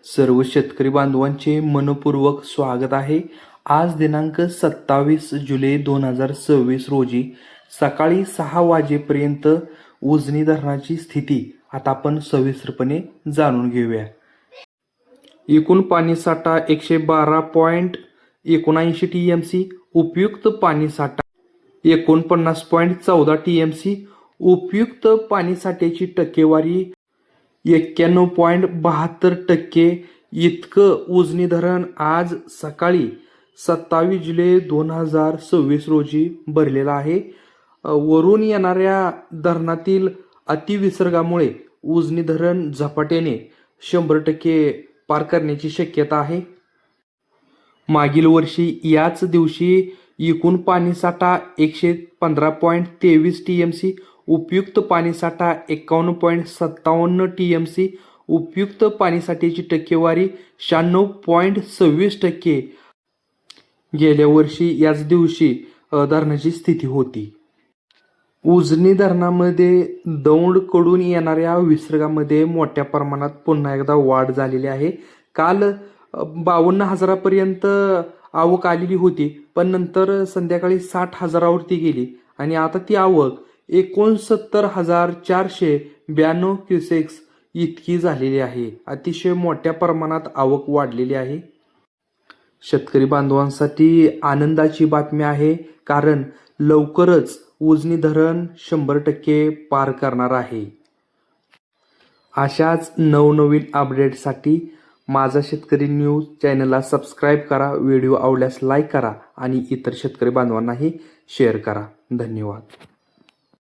सर्व शेतकरी बांधवांचे मनपूर्वक स्वागत आहे। आज दिनांक 27 जुलै 2026 रोजी सकाळी 6 वाजेपर्यंत उजनी धरणाची स्थिती आता आपण सविस्तरपणे जाणून घेऊया। एकूण पाणीसाठा 112.79 टीएमसी, उपयुक्त पाणीसाठा 49.14 टीएमसी, उपयुक्त पाणीसाठ्याची टक्केवारी 91.72% इतकं उजनी धरण आज सकाळी 27 जुलै 2026 रोजी भरलेलं आहे। वरून येणाऱ्या धरणातील अतिविसर्गामुळे उजनी धरण झपाट्याने 100% पार करण्याची शक्यता आहे। मागील वर्षी याच दिवशी एकूण पाणीसाठा 115.23 टीएमसी, उपयुक्त पाणीसाठा 51.57 टीएमसी, उपयुक्त पाणीसाठ्याची टक्केवारी 96.26%। गेल्या वर्षी याच दिवशी धरणाची स्थिती होती। उजनी धरणामध्ये दौंडकडून येणाऱ्या विसर्गामध्ये मोठ्या प्रमाणात पुन्हा एकदा वाढ झालेली आहे। काल 52,000 पर्यंत आवक आलेली होती, पण नंतर संध्याकाळी 60,000वरती गेली आणि आता ती आवक 69,492 क्युसेक्स इतकी झालेली आहे। अतिशय मोठ्या प्रमाणात आवक वाढलेली आहे। शेतकरी बांधवांसाठी आनंदाची बातमी आहे, कारण लवकरच उजनी धरण 100% पार करणार आहे। अशाच नवनवीन अपडेटसाठी माझा शेतकरी न्यूज चॅनलला सबस्क्राईब करा, व्हिडिओ आवडल्यास लाईक करा आणि इतर शेतकरी बांधवांनाही शेअर करा। धन्यवाद।